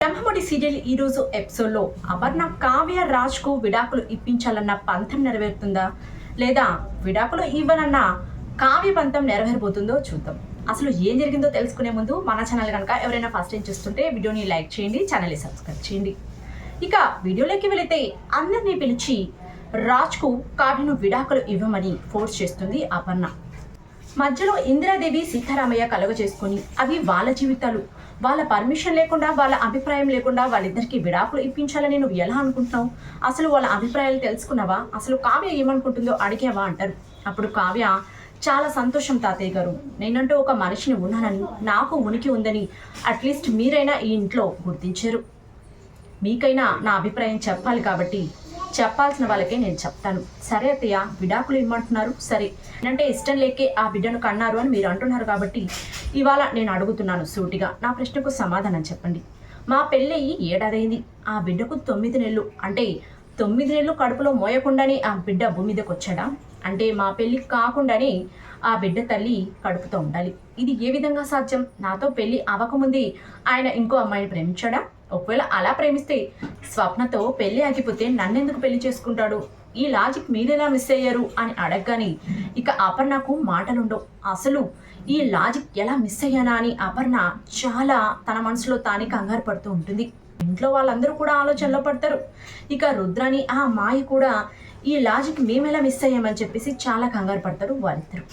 Brahmamudi serial ఈ రోజు ఎపిసోడ్లో అపర్ణ కావ్య రాజ్కు విడాకులు ఇప్పించాలన్న పంతం నెరవేరుతుందా లేదా విడాకులు ఇవ్వనన్న కావ్య పంతం నెరవేరబోతుందో చూద్దాం. అసలు ఏం జరిగిందో తెలుసుకునే ముందు మన ఛానల్ కనుక ఎవరైనా ఫస్ట్ టైం చూస్తుంటే వీడియోని లైక్ చేయండి, ఛానల్ని సబ్స్క్రైబ్ చేయండి. ఇక వీడియోలోకి వెళితే అందరినీ పిలిచి రాజ్కు కావ్యను విడాకులు ఇవ్వమని ఫోర్స్ చేస్తుంది అపర్ణ. మధ్యలో ఇందిరాదేవి సీతారామయ్య కలుగ చేసుకుని అవి వాళ్ళ జీవితాలు, వాళ్ళ పర్మిషన్ లేకుండా వాళ్ళ అభిప్రాయం లేకుండా వాళ్ళిద్దరికి విడాకులు ఇప్పించాలని నువ్వు ఎలా అనుకుంటున్నావు? అసలు వాళ్ళ అభిప్రాయాలు తెలుసుకున్నావా? అసలు కావ్య ఏమనుకుంటుందో అడిగావా అంటారు. అప్పుడు కావ్య చాలా సంతోషం తాతయ్య గారు, నేనంటూ ఒక మనిషిని ఉన్నానని, నాకు ఉనికి ఉందని అట్లీస్ట్ మీరైనా ఈ ఇంట్లో గుర్తించారు. మీకైనా నా అభిప్రాయం చెప్పాలి కాబట్టి చెప్పాల్సిన వాళ్ళకే నేను చెప్తాను. సరే అత్తయ్య, విడాకులు ఇమ్మంటున్నారు, సరే అంటే ఇష్టం లేకే ఆ బిడ్డను కన్నారు అని మీరు అంటున్నారు కాబట్టి ఇవాళ నేను అడుగుతున్నాను సూటిగా, నా ప్రశ్నకు సమాధానం చెప్పండి. మా పెళ్ళయి ఏడాదైంది, ఆ బిడ్డకు 9 నెలలు, అంటే 9 నెలలు కడుపులో మోయకుండానే ఆ బిడ్డ భూమి మీదకి వచ్చాడా? అంటే మా పెళ్ళి కాకుండానే ఆ బిడ్డ తల్లి కడుపుతో ఉండాలి. ఇది ఏ విధంగా సాధ్యం? నాతో పెళ్ళి అవ్వకముందే ఆయన ఇంకో అమ్మాయిని ప్రేమించాడా? ఒకవేళ అలా ప్రేమిస్తే స్వప్నతో పెళ్లి ఆగిపోతే నన్నెందుకు పెళ్లి చేసుకుంటాడు? ఈ లాజిక్ మీరెలా మిస్ అయ్యారు అని అడగగానే ఇక అపర్ణకు మాటలుండవు. అసలు ఈ లాజిక్ ఎలా మిస్ అయ్యానా అని అపర్ణ చాలా తన మనసులో తానే కంగారు పడుతూ ఉంటుంది. ఇంట్లో వాళ్ళందరూ కూడా ఆలోచనలో పడతారు. ఇక రుద్రాని ఆ మాయ కూడా ఈ లాజిక్ మేమెలా మిస్ అయ్యామని చెప్పేసి చాలా కంగారు పడతారు వారిద్దరు.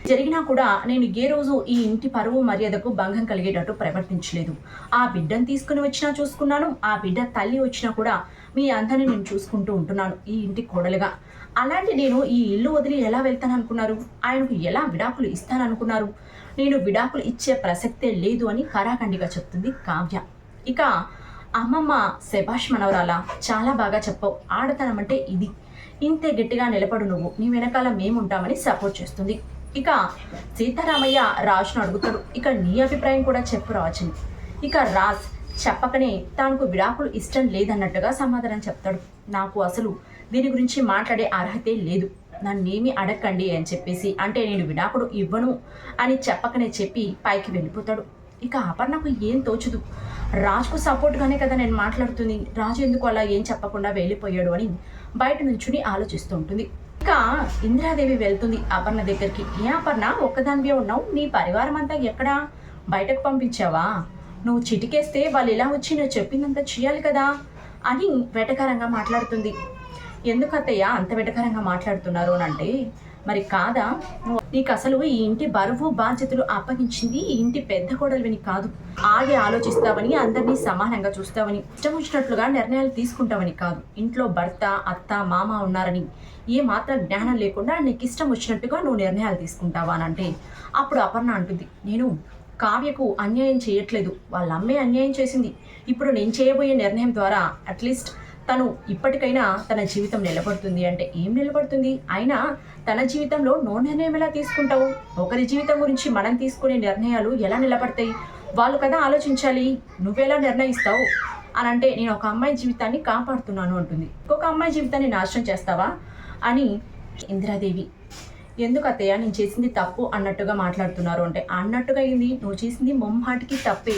జరిగినా కూడా నేను ఏ రోజు ఈ ఇంటి పరువు మర్యాదకు భంగం కలిగేటట్టు ప్రవర్తించలేదు. ఆ బిడ్డను తీసుకుని వచ్చినా చూసుకున్నాను, ఆ బిడ్డ తల్లి వచ్చినా కూడా మీ అందరినీ నేను చూసుకుంటూ ఉంటున్నాను ఈ ఇంటి కోడలుగా. అలాంటి నేను ఈ ఇల్లు వదిలి ఎలా వెళ్తాను అనుకున్నారు? ఆయనకు ఎలా విడాకులు ఇస్తాననుకున్నారు? నేను విడాకులు ఇచ్చే ప్రసక్తే లేదు అని కరాఖండిగా చెప్తుంది కావ్య. ఇక అమ్మమ్మ శభాష్ మనవరాలా, చాలా బాగా చెప్పావు, ఆడతనం అంటే ఇది, ఇంతే గట్టిగా నిలబడు నువ్వు, నీ వెనకాల మేముంటామని సపోర్ట్ చేస్తుంది. ఇక సీతారామయ్య రాజును అడుగుతాడు, ఇక నీ అభిప్రాయం కూడా చెప్పు రాజుని. ఇక రాజ్ చెప్పకనే తనకు విడాకులు ఇష్టం లేదన్నట్టుగా సమాధానం చెప్తాడు. నాకు అసలు దీని గురించి మాట్లాడే అర్హతే లేదు, నన్నేమి అడగండి అని చెప్పేసి, అంటే నేను విడాకులు ఇవ్వను అని చెప్పకనే చెప్పి పైకి వెళ్ళిపోతాడు. ఇక అపర్ణకు ఏం తోచదు, రాజుకు సపోర్ట్గానే కదా నేను మాట్లాడుతుంది, రాజు ఎందుకు అలా ఏం చెప్పకుండా వెళ్ళిపోయాడు అని బయట నుంచుని ఆలోచిస్తూ ఉంటుంది. ఇక ఇందిరాదేవి వెళ్తుంది అపర్ణ దగ్గరికి. ఏ అపర్ణ, ఒక్కదానివే ఉన్నావు, నీ పరివారం అంతా ఎక్కడా? బయటకు పంపించావా? నువ్వు చిటికేస్తే వాళ్ళు ఇలా వచ్చి నువ్వు చెప్పిందంతా చేయాలి కదా అని వెటకారంగా మాట్లాడుతుంది. ఎందుకు అత్తయ్య అంత వెటకారంగా మాట్లాడుతున్నారు అని అంటే, మరి కాదా, నీకు అసలు ఈ ఇంటి బరువు బాధ్యతలు అప్పగించింది ఈ ఇంటి పెద్ద కోడలిని కాదు. ఆగి ఆలోచిస్తావని, అందరినీ సమానంగా చూస్తావని, ఇష్టం వచ్చినట్లుగా నిర్ణయాలు తీసుకుంటావని కాదు. ఇంట్లో భర్త, అత్త, మామ ఉన్నారని ఏ మాత్రం జ్ఞానం లేకుండా నీకు ఇష్టం వచ్చినట్టుగా నువ్వు నిర్ణయాలు తీసుకుంటావా అని అంటే, అప్పుడు అపర్ణ అంటుంది, నేను కావ్యకు అన్యాయం చేయట్లేదు, వాళ్ళ అమ్మే అన్యాయం చేసింది. ఇప్పుడు నేను చేయబోయే నిర్ణయం ద్వారా అట్లీస్ట్ తను ఇప్పటికైనా తన జీవితం నిలబడుతుంది. అంటే ఏం నిలబడుతుంది? అయినా తన జీవితంలో నో నిర్ణయం ఎలా తీసుకుంటావు? ఒకరి జీవితం గురించి మనం తీసుకునే నిర్ణయాలు ఎలా నిలబడతాయి? వాళ్ళు కదా ఆలోచించాలి, నువ్వెలా నిర్ణయిస్తావు అని అంటే, నేను ఒక అమ్మాయి జీవితాన్ని కాపాడుతున్నాను అంటుంది. ఇంకొక అమ్మాయి జీవితాన్ని నాశనం చేస్తావా అని ఇందిరాదేవి, ఎందుకు అత్తయ్య నేను చేసింది తప్పు అన్నట్టుగా మాట్లాడుతున్నారు అంటే, అన్నట్టుగా అయింది, నువ్వు చేసింది ముమ్మాటికి తప్పే.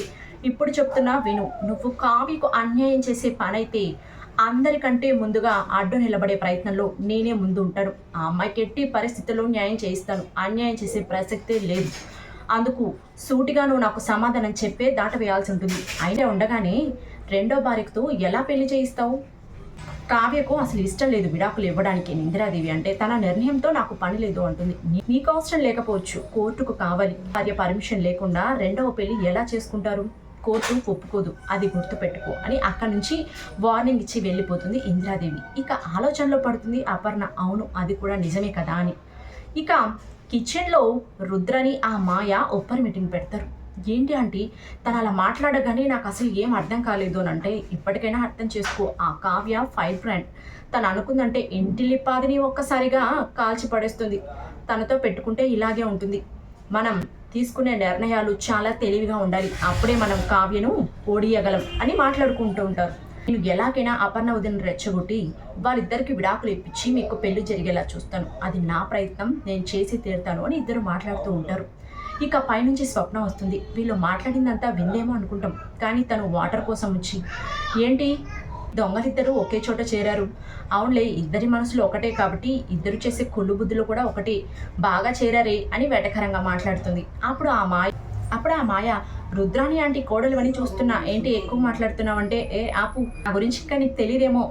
ఇప్పుడు చెప్తున్నా విను, నువ్వు కావ్యకు అన్యాయం చేసే పని అయితే అందరికంటే ముందుగా అడ్డు నిలబడే ప్రయత్నంలో నేనే ముందు ఉంటాను. ఆ అమ్మాయికి ఎట్టి పరిస్థితుల్లో న్యాయం చేయిస్తాను, అన్యాయం చేసే ప్రసక్తే లేదు. అందుకు సూటిగా నువ్వు నాకు సమాధానం చెప్పే దాట వేయాల్సి ఉంటుంది. అయినా ఉండగానే రెండో భార్యతో ఎలా పెళ్లి చేయిస్తావు? కావ్యకు అసలు ఇష్టం లేదు విడాకులు ఇవ్వడానికి ఇందిరాదేవి, అంటే తన నిర్ణయంతో నాకు పని లేదు అంటుంది. నీకు అవసరం లేకపోవచ్చు, కోర్టుకు కావాలి. భార్య పర్మిషన్ లేకుండా రెండవ పెళ్లి ఎలా చేసుకుంటారు? కోర్టు ఒప్పుకోదు, అది గుర్తుపెట్టుకో అని అక్కడి నుంచి వార్నింగ్ ఇచ్చి వెళ్ళిపోతుంది ఇందిరాదేవి. ఇక ఆలోచనలో పడుతుంది అపర్ణ, అవును అది కూడా నిజమే కదా అని. ఇక కిచెన్లో రుద్రని ఆ మాయ ఒప్పర్ మీటింగ్ పెడతారు. ఏంటి అంటే, తను అలా మాట్లాడగానే నాకు అసలు ఏం అర్థం కాలేదు అని అంటే, ఇప్పటికైనా అర్థం చేసుకో, ఆ కావ్య ఫైర్ బ్రాండ్, తను అనుకుందంటే ఇంటిల్లిపాదిని ఒక్కసారిగా కాల్చి పడేస్తుంది. తనతో పెట్టుకుంటే ఇలాగే ఉంటుంది. మనం తీసుకునే నిర్ణయాలు చాలా తెలివిగా ఉండాలి, అప్పుడే మనం కావ్యను ఓడియగలం అని మాట్లాడుకుంటూ ఉంటారు. నేను ఎలాగైనా అపర్ణ వదిన రెచ్చగొట్టి వాళ్ళిద్దరికి విడాకులు ఇప్పించి మీకు పెళ్లి జరిగేలా చూస్తాను, అది నా ప్రయత్నం, నేను చేసి తీరుతాను అని ఇద్దరు మాట్లాడుతూ ఉంటారు. ఇక పైనుంచి స్వప్న వస్తుంది. వీళ్ళు మాట్లాడిందంతా వినలేమో అనుకుంటాం, కానీ తను వాటర్ కోసం వచ్చి, ఏంటి దొంగలిద్దరూ ఒకే చోట చేరారు, అవునులే ఇద్దరి మనసులు ఒకటే కాబట్టి ఇద్దరు చేసే కుళ్ళు బుద్ధులు కూడా ఒకటి, బాగా చేరారే అని వెటకరంగా మాట్లాడుతుంది. అప్పుడు ఆ మాయ రుద్రాణి ఆంటీ కోడలు అని చూస్తున్నా, ఏంటి ఎక్కువ మాట్లాడుతున్నావంటే, ఏ ఆపు, నా గురించి ఇంకా నీకు తెలియదేమో,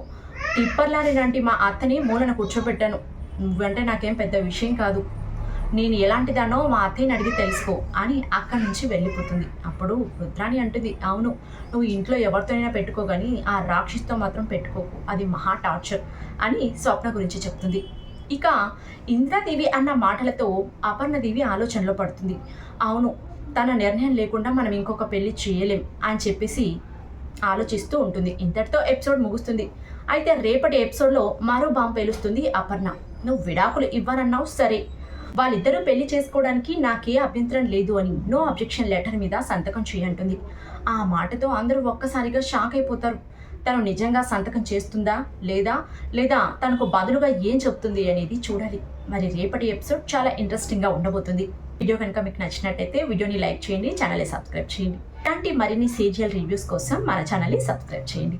టిప్పర్లాని లాంటి మా అత్తని మూలన కూర్చోబెట్టాను, నువ్వంటే నాకేం పెద్ద విషయం కాదు, నేను ఎలాంటిదానో మా అత్తయ్యని అడిగి తెలుసుకో అని అక్కడి నుంచి వెళ్ళిపోతుంది. అప్పుడు రుద్రాణి అంటుంది, అవును నువ్వు ఇంట్లో ఎవరితోనైనా పెట్టుకో కానీ ఆ రాక్షసితో మాత్రం పెట్టుకోకు, అది మహా టార్చర్ అని స్వప్న గురించి చెప్తుంది. ఇక ఇంద్రాదేవి అన్న మాటలతో అపర్ణదేవి ఆలోచనలో పడుతుంది. అవును, తన నిర్ణయం లేకుండా మనం ఇంకొక పెళ్లి చేయలేం అని చెప్పేసి ఆలోచిస్తూ ఉంటుంది. ఇంతటితో ఎపిసోడ్ ముగుస్తుంది. అయితే రేపటి ఎపిసోడ్లో మరో బాంబు పేలుస్తుంది అపర్ణ. నువ్వు విడాకులు ఇవ్వనన్నావు సరే, వాళ్ళిద్దరూ పెళ్లి చేసుకోవడానికి నాకే అభ్యంతరం లేదు అని నో అబ్జెక్షన్ లెటర్ మీద సంతకం చేయంటుంది. ఆ మాటతో అందరూ ఒక్కసారిగా షాక్ అయిపోతారు. తను నిజంగా సంతకం చేస్తుందా లేదా తనకు బదులుగా ఏం చెప్తుంది అనేది చూడాలి. మరి రేపటి ఎపిసోడ్ చాలా ఇంట్రెస్టింగ్గా ఉండబోతుంది. వీడియో కనుక మీకు నచ్చినట్టయితే వీడియోని లైక్ చేయండి, ఛానల్ని సబ్స్క్రైబ్ చేయండి. ఇలాంటి మరిన్ని సీరియల్ రివ్యూస్ కోసం మన ఛానల్ని సబ్స్క్రైబ్ చేయండి.